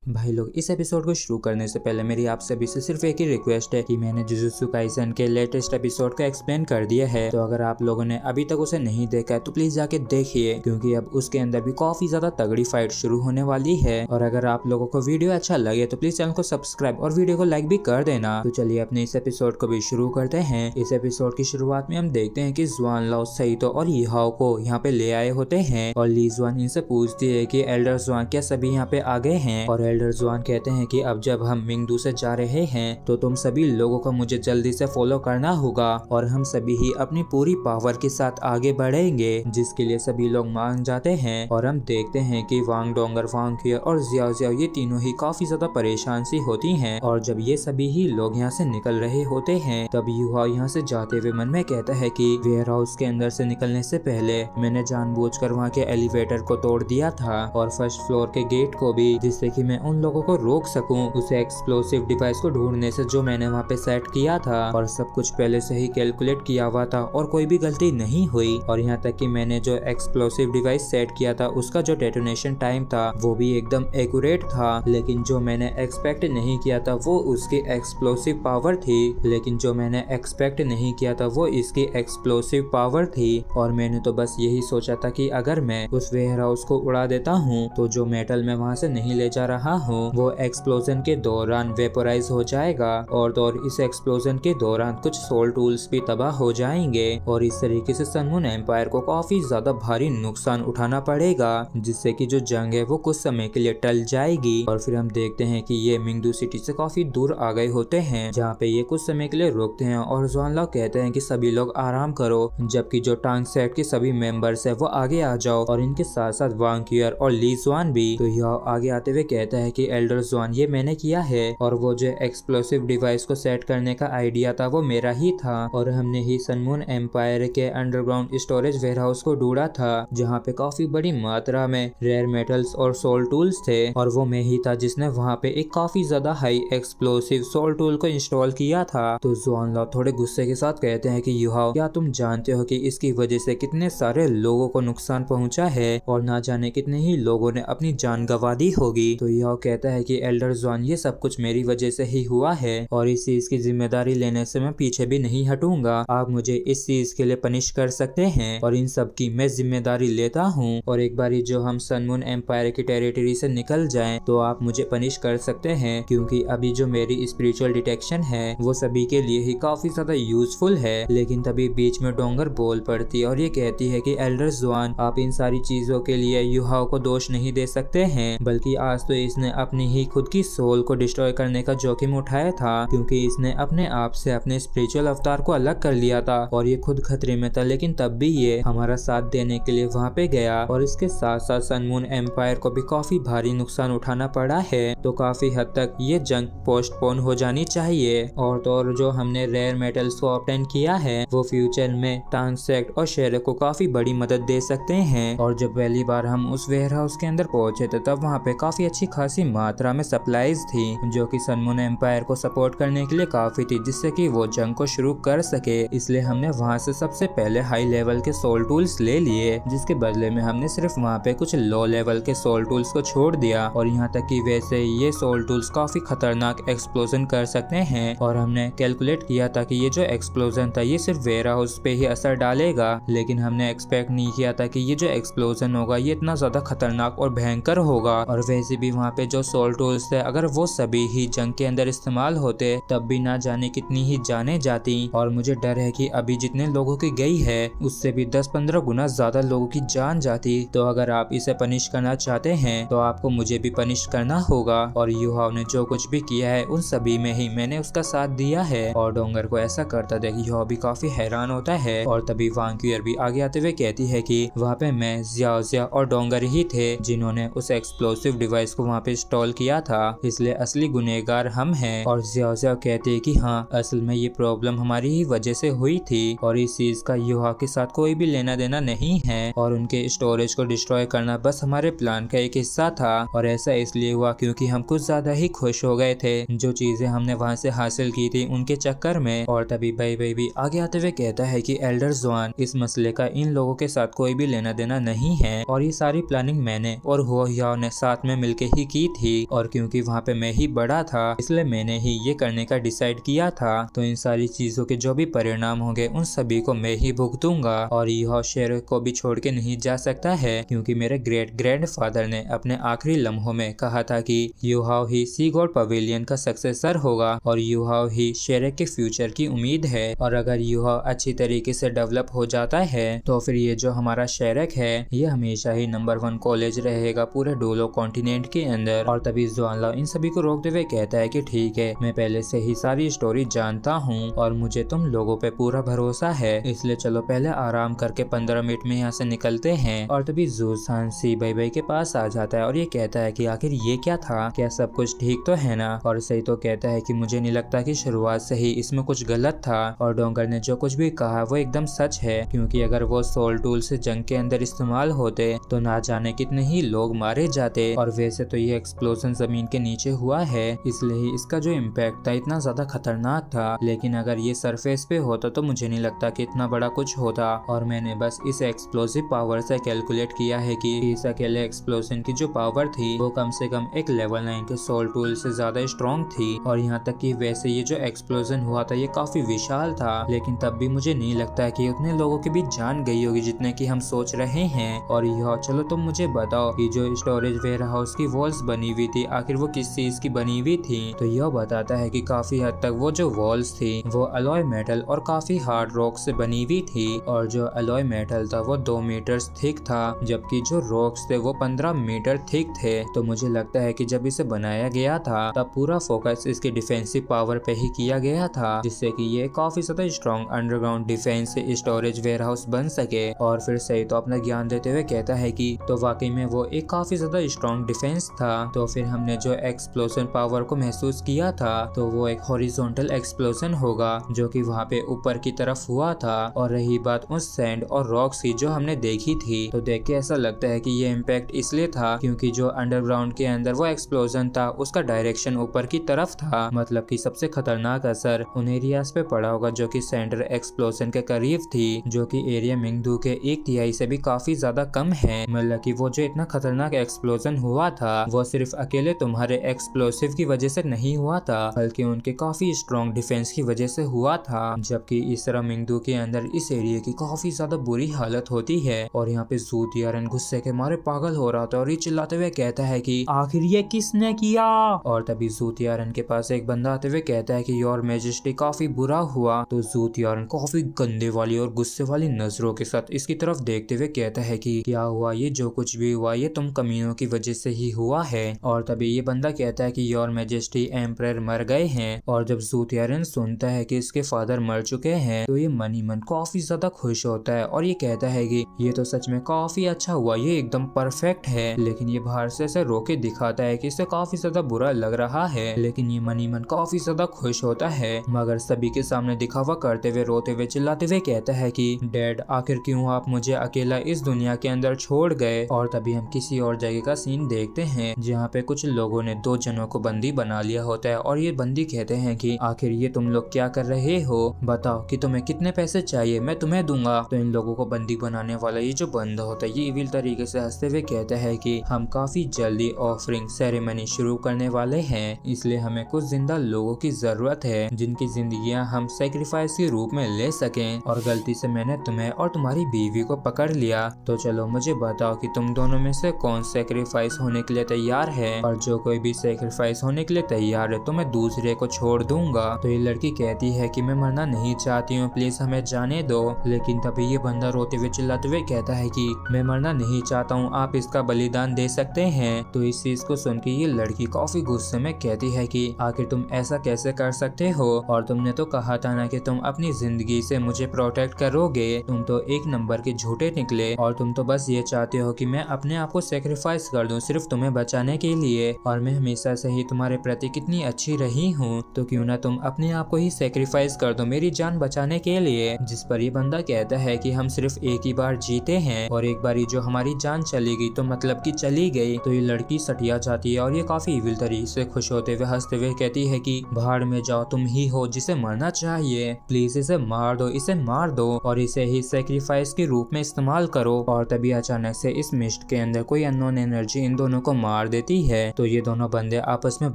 भाई लोग, इस एपिसोड को शुरू करने से पहले मेरी आप सभी से सिर्फ एक ही रिक्वेस्ट है कि मैंने जुजुत्सु काइसन के लेटेस्ट एपिसोड को एक्सप्लेन कर दिया है। तो अगर आप लोगों ने अभी तक उसे नहीं देखा है तो प्लीज जाके देखिए, क्योंकि अब उसके अंदर भी काफी ज्यादा तगड़ी फाइट शुरू होने वाली है। और अगर आप लोगों को वीडियो अच्छा लगे तो प्लीज चैनल को सब्सक्राइब और वीडियो को लाइक भी कर देना। तो चलिए अपने इस एपिसोड को भी शुरू करते हैं। इस एपिसोड की शुरुआत में हम देखते हैं कि जुआन लाओ सईतो और यीहाओ को यहाँ पे ले आए होते हैं और ली जुआन इनसे पूछती है कि एल्डर जुआन क्या सभी यहाँ पे आ गए हैं। और एल्डर जुआन कहते हैं कि अब जब हम मिंगदू से जा रहे हैं तो तुम सभी लोगों को मुझे जल्दी से फॉलो करना होगा और हम सभी ही अपनी पूरी पावर के साथ आगे बढ़ेंगे, जिसके लिए सभी लोग मान जाते हैं। और हम देखते हैं कि वांग डोंगर, वांग क्यूर और जियाओ जियाओ ये तीनों ही काफी ज्यादा परेशान सी होती हैं। और जब ये सभी ही लोग यहाँ से निकल रहे होते हैं तब युहा यहाँ से जाते हुए मन में कहता है कि वेयर हाउस के अंदर से निकलने से पहले मैंने जानबूझकर वहाँ के एलिवेटर को तोड़ दिया था और फर्स्ट फ्लोर के गेट को भी, जिससे कि मैं उन लोगों को रोक सकूं उसे एक्सप्लोसिव डिवाइस को ढूंढने से जो मैंने वहाँ पे सेट किया था। और सब कुछ पहले से ही कैलकुलेट किया हुआ था और कोई भी गलती नहीं हुई। और यहाँ तक कि मैंने जो एक्सप्लोसिव डिवाइस सेट किया था उसका जो डेटोनेशन टाइम था वो भी एकदम एक्यूरेट था। लेकिन जो मैंने एक्सपेक्ट नहीं किया था वो उसकी एक्सप्लोसिव पावर थी। लेकिन जो मैंने एक्सपेक्ट नहीं किया था वो इसकी एक्सप्लोसिव पावर थी। और मैंने तो बस यही सोचा था कि अगर मैं उस वेयर हाउस को उड़ा देता हूँ तो जो मेटल मैं वहाँ से नहीं ले जा रहा हूँ वो एक्सप्लोजन के दौरान वेपोराइज हो जाएगा और तो इस एक्सप्लोजन के दौरान कुछ सोल टूल्स भी तबाह हो जाएंगे। और इस तरीके से सन मून एम्पायर को काफी ज्यादा भारी नुकसान उठाना पड़ेगा, जिससे कि जो जंग है वो कुछ समय के लिए टल जाएगी। और फिर हम देखते हैं कि ये मिंगदू सिटी से काफी दूर आ गए होते हैं, जहाँ पे ये कुछ समय के लिए रुकते हैं और जुआन लाओ कहते हैं कि सभी लोग आराम करो, जबकि जो टांग सेट के सभी मेंबर्स है वो आगे आ जाओ और इनके साथ साथ वांग क्यूर और ली जुआन भी। तो यह आगे आते हुए कहता है कि एल्डर जुआन ये मैंने किया है और वो जो एक्सप्लोसिव डिवाइस को सेट करने का आइडिया था वो मेरा ही था और हमने ही सन मून एम्पायर के अंडरग्राउंड स्टोरेज वेयरहाउस को ढूंढा था, जहाँ पे काफी बड़ी मात्रा में रेयर मेटल्स और सोल टूल्स थे। और वो मैं ही था जिसने वहाँ पे एक काफी ज्यादा हाई एक्सप्लोसिव सोल टूल को इंस्टॉल किया था। तो जुआन लाओ थोड़े गुस्से के साथ कहते हैं कि युहाओ, क्या तुम जानते हो कि इसकी वजह से कितने सारे लोगों को नुकसान पहुंचा है और ना जाने कितने ही लोगों ने अपनी जान गंवा दी होगी। तो युहाओ कहता है कि एल्डर जुआन ये सब कुछ मेरी वजह से ही हुआ है और इस चीज की जिम्मेदारी लेने से मैं पीछे भी नहीं हटूंगा। आप मुझे इस चीज के लिए पनिश कर सकते हैं और इन सब की मैं जिम्मेदारी लेता हूँ। और एक बारी जो हम सन मून एम्पायर की टेरिटरी से निकल जाएं तो आप मुझे पनिश कर सकते हैं, क्योंकि अभी जो मेरी स्पिरिचुअल डिटेक्शन है वो सभी के लिए ही काफी ज्यादा यूजफुल है। लेकिन तभी बीच में डोंगर बोल पड़ती है और ये कहती है कि एल्डर जुआन, आप इन सारी चीजों के लिए युहाओ को दोष नहीं दे सकते हैं, बल्कि आज तो इसने अपनी ही खुद की सोल को डिस्ट्रॉय करने का जोखिम उठाया था, क्योंकि इसने अपने आप से अपने स्पिरिचुअल अवतार को अलग कर लिया था और ये खुद खतरे में था। लेकिन तब भी ये हमारा साथ देने के लिए वहाँ पे गया और इसके साथ साथ सन मून एम्पायर को भी काफी भारी नुकसान उठाना पड़ा है। तो काफी हद तक ये जंग पोस्टपोन हो जानी चाहिए। और तो और जो हमने रेयर मेटल्स को ऑब्टेन किया है वो फ्यूचर में टांग सेक्ट और शेरे को काफी बड़ी मदद दे सकते हैं। और जब पहली बार हम उस वेयर हाउस के अंदर पहुंचे थे तब वहाँ पे काफी अच्छी खासी मात्रा में सप्लाईज थी, जो कि सन मून एम्पायर को सपोर्ट करने के लिए काफी थी, जिससे कि वो जंग को शुरू कर सके। इसलिए हमने वहाँ से सबसे पहले हाई लेवल के सोल टूल्स ले लिए, जिसके बदले में हमने सिर्फ वहाँ पे कुछ लो लेवल के सोल टूल्स को छोड़ दिया। और यहाँ तक कि वैसे ये सोल टूल्स काफी खतरनाक एक्सप्लोजन कर सकते हैं और हमने कैलकुलेट किया था कि ये जो एक्सप्लोजन था ये सिर्फ वेयर हाउस पे ही असर डालेगा, लेकिन हमने एक्सपेक्ट नहीं किया था कि ये जो एक्सप्लोजन होगा ये इतना ज्यादा खतरनाक और भयंकर होगा। और वैसे भी वहाँ पे जो सोल टूल्स थे अगर वो सभी ही जंग के अंदर इस्तेमाल होते तब भी ना जाने कितनी ही जाने जाती। और मुझे डर है कि अभी जितने लोगों की गई है उससे भी 10-15 गुना ज्यादा लोगों की जान जाती। तो अगर आप इसे पनिश करना चाहते हैं तो आपको मुझे भी पनिश करना होगा। और युहाओ ने जो कुछ भी किया है उन सभी में ही मैंने उसका साथ दिया है। और डोंगर को ऐसा करता देख युहाओ भी काफी हैरान होता है। और तभी वांग क्यूर भी आगे आते हुए कहती है कि वहाँ पे मैं, जियाओ जिया और डोंगर ही थे जिन्होंने उस एक्सप्लोसिव डिवाइस को वहाँ पे इंस्टॉल किया था, इसलिए असली गुनहगार हम हैं। और जियाओ जिया कहते हैं कि हाँ, असल में ये प्रॉब्लम हमारी ही वजह से हुई थी और इस चीज का युहा के साथ कोई भी लेना देना नहीं है और उनके स्टोरेज को डिस्ट्रॉय करना बस हमारे प्लान का एक हिस्सा था। और ऐसा इसलिए हुआ क्योंकि हम कुछ ज्यादा ही खुश हो गए थे जो चीजें हमने वहाँ से हासिल की थी उनके चक्कर में। और तभी भाई भी आगे आते हुए कहता है कि एल्डर जुआन, इस मसले का इन लोगों के साथ कोई भी लेना देना नहीं है और ये सारी प्लानिंग मैंने और हुआ ने साथ में मिलके ही की थी और क्योंकि वहाँ पे मैं ही बड़ा था इसलिए मैंने ही ये करने का डिसाइड किया था। तो इन सारी चीजों के जो भी परिणाम होंगे उन सभी को मैं ही भुगतूंगा और यह शेर को भी छोड़ के नहीं जा सकता है, क्योंकि मेरे ग्रेट ग्रैंडफादर ने अपने आखिरी लम्हों में कहा था कि यूहाव ही सी गॉड पवेलियन का सक्सेसर होगा और यूहाव ही शेर के फ्यूचर की उम्मीद है। और अगर यूहाव अच्छी तरीके से डेवलप हो जाता है तो फिर ये जो हमारा शेरक है ये हमेशा ही नंबर 1 कॉलेज रहेगा पूरे डोलो कॉन्टिनेंट के अंदर। और तभी ज़ुआनलाओ इन सभी को रोकते हुए कहता है कि ठीक है, मैं पहले से ही सारी स्टोरी जानता हूँ और मुझे तुम लोगों पे पूरा भरोसा है, इसलिए चलो पहले आराम करके 15 मिनट में यहाँ से निकलते हैं। और तभी जू सान सी बाई के पास आ जाता है और ये कहता है कि आखिर ये क्या था, क्या सब कुछ ठीक तो है ना। और सही तो कहता है कि मुझे नहीं लगता कि शुरुआत से ही इसमें कुछ गलत था और डोंगर ने जो कुछ भी कहा वो एकदम सच है, क्योंकि अगर वो सोल टूल से जंग के अंदर इस्तेमाल होते तो ना जाने कितने ही लोग मारे जाते। और वैसे तो ये एक्सप्लोजन जमीन के नीचे हुआ है इसलिए ही इसका जो इम्पैक्ट था इतना ज्यादा खतरनाक था, लेकिन अगर ये सरफेस पे होता तो मुझे नहीं लगता कि इतना बड़ा कुछ होता। और मैंने बस इस एक्सप्लोसिव पावर से कैलकुलेट किया है कि इस अकेले एक्सप्लोजन की जो पावर थी वो कम से कम एक लेवल 9 के सोल टूल से ज्यादा स्ट्रॉन्ग थी। और यहाँ तक कि वैसे ये जो एक्सप्लोजन हुआ था ये काफी विशाल था, लेकिन तब भी मुझे नहीं लगता कि उतने लोगों की भी जान गई होगी जितने की हम सोच रहे हैं। और यह चलो तुम मुझे बताओ कि जो स्टोरेज वेयर हाउस की वॉल्स बनी हुई थी आखिर वो किस चीज की बनी हुई थी। तो यह बताता है कि काफी हद तक वो जो वॉल्स थी वो अलॉय मेटल और काफी हार्ड रॉक से बनी हुई थी और जो अलॉय मेटल था वो 2 मीटर थिक था जबकि जो रॉक्स थे वो 15 मीटर थिक थे। तो मुझे लगता है कि जब इसे बनाया गया था तब पूरा फोकस इसकी डिफेंसिव पावर पे ही किया गया था, जिससे कि ये काफी ज्यादा strong underground defence storage warehouse बन सके। और फिर सही तो अपना ज्ञान देते हुए कहता है कि तो वाकई में वो एक काफी ज्यादा स्ट्रॉन्ग डिफेंस था। तो फिर हमने जो एक्सप्लोजन पावर को महसूस किया था तो वो एक हॉरिजॉन्टल एक्सप्लोजन होगा जो कि वहाँ पे ऊपर की तरफ हुआ था। और रही बात उस सैंड और रॉक्स की जो हमने देखी थी तो देख के ऐसा लगता है कि ये इम्पैक्ट इसलिए था क्योंकि जो अंडरग्राउंड के अंदर वो एक्सप्लोजन था उसका डायरेक्शन ऊपर की तरफ था, मतलब कि सबसे खतरनाक असर उन एरियाज पे पड़ा होगा जो कि सेंटर एक्सप्लोजन के करीब थी, जो कि एरिया मिंगदू के 1/3 से भी काफी ज्यादा कम है। मतलब कि वो जो इतना खतरनाक एक्सप्लोजन हुआ था वो सिर्फ अकेले तुम्हारे एक्सप्लोसिव की वजह से नहीं हुआ था बल्कि उनके काफी स्ट्रॉन्ग डिफेंस की वजह से हुआ था। जबकि इस तरह मिंगदू के अंदर इस एरिया की काफी ज्यादा बुरी हालत होती है। और यहाँ पे ज़ूतियारन गुस्से के मारे पागल हो रहा था और ये चिल्लाते हुए कहता है कि आखिर ये किसने किया। और तभी ज़ूतियारन के पास एक बंदा आते हुए कहता है कि योर मैजेस्टी काफी बुरा हुआ। तो ज़ूतियारन काफी गंदे वाली और गुस्से वाली नजरों के साथ इसकी तरफ देखते हुए कहता है कि क्या हुआ, ये जो कुछ भी हुआ ये तुम कमीनों की वजह से ही हुआ है। और तभी ये बंदा कहता है कि योर मैजेस्टी एम्परर मर गए हैं। और जब ज़ूतियारन सुनता है कि इसके फादर मर चुके हैं तो ये मन ही मन काफी ज्यादा खुश होता है और ये कहता है कि ये तो सच में काफी अच्छा हुआ, ये एकदम परफेक्ट है। लेकिन ये बाहर से ऐसे रोके दिखाता है कि इसे काफी ज्यादा बुरा लग रहा है, लेकिन ये मन ही मन काफी ज्यादा खुश होता है। मगर सभी के सामने दिखावा करते हुए रोते हुए चिल्लाते हुए कहता है कि डैड आखिर क्यों आप मुझे अकेला इस दुनिया के अंदर छोड़ गए। और तभी हम किसी और जगह का सीन देखते हैं जहाँ पे कुछ लोगों ने 2 जनों को बंदी बना लिया होता है और ये बंदी कहते हैं कि आखिर ये तुम लोग क्या कर रहे हो, बताओ कि तुम्हें कितने पैसे चाहिए, मैं तुम्हें दूंगा। तो इन लोगों को बंदी बनाने वाला ये जो बंदा होता है ये इविल तरीके से हंसते हुए कहता है कि हम काफी जल्दी ऑफरिंग सेरेमनी शुरू करने वाले हैं, इसलिए हमें कुछ जिंदा लोगों की जरूरत है जिनकी जिंदगियां हम सेक्रीफाइस के रूप में ले सकें। और गलती से मैंने तुम्हें और तुम्हारी बीवी को पकड़ लिया, तो चलो मुझे बताओ कि तुम दोनों में से कौन सेक्रीफाइस होने के लिए तैयार है। और जो कोई भी सेक्रीफाइस होने के लिए तैयार है तो मैं दूसरे को छोड़ दूंगा। तो ये लड़की कहती है कि मैं मरना नहीं चाहती हूँ, प्लीज हमें जाने दो। लेकिन तभी ये बंदा रोते हुए चिल्लाते हुए कहता है कि मैं मरना नहीं चाहता हूँ, आप इसका बलिदान दे सकते हैं। तो इस चीज को सुन के ये लड़की काफी गुस्से में कहती है कि आखिर तुम ऐसा कैसे कर सकते हो, और तुमने तो कहा था ना कि तुम अपनी जिंदगी से मुझे प्रोटेक्ट करोगे, तुम तो एक नंबर के झूठे निकले और तुम तो बस ये चाहते हो कि मैं अपने आप को सेक्रीफाइस कर दूं सिर्फ तुम्हें बचाने के लिए। और मैं हमेशा से ही तुम्हारे प्रति कितनी अच्छी रही हूँ, तो क्यों ना तुम अपने आप को ही सेक्रीफाइस कर दो मेरी जान बचाने के लिए। जिस पर ये बंदा कहता है कि हम सिर्फ एक ही बार जीते हैं और एक बार जो हमारी जान चली गई तो मतलब कि चली गई। तो ये लड़की सटिया जाती है और ये काफी इविल तरीके से खुश होते हुए हंसते हुए कहती है कि भाड़ में जाओ, तुम ही हो जिसे मरना चाहिए, प्लीज इसे मार दो, इसे मार दो और इसे ही सेक्रीफाइस के रूप में इस्तेमाल करो। और तभी अचानक से इस मिस्ट के अंदर कोई अननोन एनर्जी इन दोनों को मार मार देती है। तो ये दोनों बंदे आपस में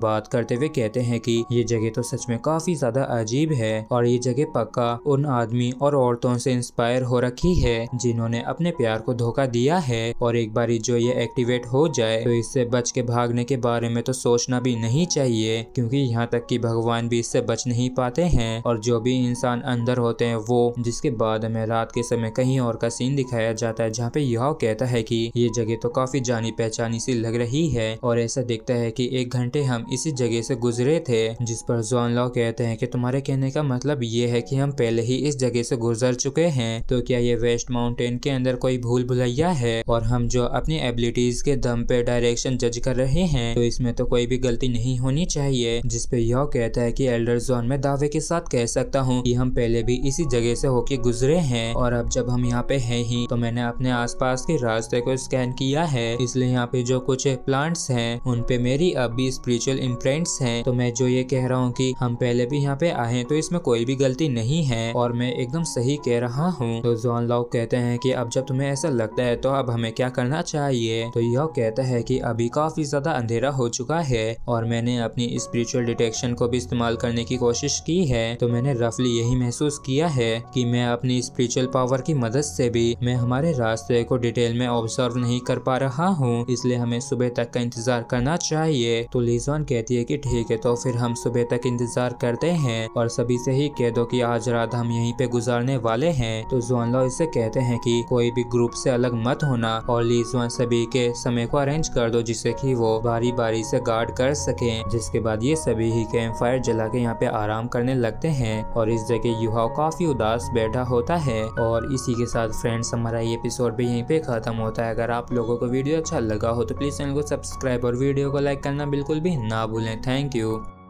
बात करते हुए कहते हैं कि ये जगह तो सच में काफी ज्यादा अजीब है और ये जगह पक्का उन आदमी और औरतों से इंस्पायर हो रखी है जिन्होंने अपने प्यार को धोखा दिया है, और एक बारी जो ये एक्टिवेट हो जाए तो इससे बच के भागने के बारे में तो सोचना भी नहीं चाहिए, क्योंकि यहाँ तक कि भगवान भी इससे बच नहीं पाते हैं। और जो भी इंसान अंदर होते हैं वो, जिसके बाद हमें रात के समय कहीं और का सीन दिखाया जाता है जहाँ पे याओ कहता है कि ये जगह तो काफी जानी पहचानी सी लग रही है, और ऐसा दिखता है कि 1 घंटे हम इसी जगह से गुजरे थे। जिस पर जॉन लॉ कहते हैं कि तुम्हारे कहने का मतलब ये है कि हम पहले ही इस जगह से गुजर चुके हैं, तो क्या ये वेस्ट माउंटेन के अंदर कोई भूल भुलैया है और हम जो अपनी एबिलिटीज के दम पे डायरेक्शन जज कर रहे हैं तो इसमें तो कोई भी गलती नहीं होनी चाहिए। जिस पे याओ कहता है कि एल्डर जॉन मैं दावे के साथ कह सकता हूँ कि हम पहले भी इसी जगह से होके गुजरे हैं, और अब जब हम यहाँ पे हैं ही तो मैंने अपने आसपास के रास्ते को स्कैन किया है, इसलिए यहाँ पे जो कुछ प्लांट्स हैं उन पे मेरी अब भी स्पिरिचुअल इम्प्रिंट्स हैं। तो मैं जो ये कह रहा हूँ कि हम पहले भी यहाँ पे आए तो इसमें कोई भी गलती नहीं है और मैं एकदम सही कह रहा हूँ। तो जॉन लॉ कहते हैं कि अब जब तुम्हें ऐसा लगता है तो अब हमें क्या करना चाहिए। तो यह कहता है कि अभी काफी ज्यादा अंधेरा हो चुका है और मैंने अपनी स्पिरिचुअल डिटेक्शन को भी इस्तेमाल करने की कोशिश की है, तो मैंने रफली यही महसूस किया है कि मैं अपनी स्पिरिचुअल पावर की मदद से भी मैं हमारे रास्ते को डिटेल में ऑब्जर्व नहीं कर पा रहा हूँ, इसलिए हमें सुबह तक का इंतजार करना चाहिए। तो लीजॉन कहती है कि ठीक है, तो फिर हम सुबह तक इंतजार करते हैं और सभी से ही कह दो कि आज रात हम यहीं पे गुजारने वाले हैं। तो जॉन लॉ इससे कहते हैं कि कोई भी ग्रुप से अलग मत होना और लीजॉन सभी के समय को अरेंज कर दो जिससे कि वो बारी बारी से गार्ड कर सकें। जिसके बाद ये सभी ही कैंप फायर जला के यहाँ पे आराम करने लगते हैं और इस जगह युहाओ काफी उदास बैठा होता है। और इसी के साथ फ्रेंड्स हमारा ये एपिसोड भी यहीं पे खत्म होता है। अगर आप लोगों को वीडियो अच्छा लगा हो तो प्लीज चैनल को सब्सक्राइब और वीडियो को लाइक करना बिल्कुल भी ना भूलें। Thank you.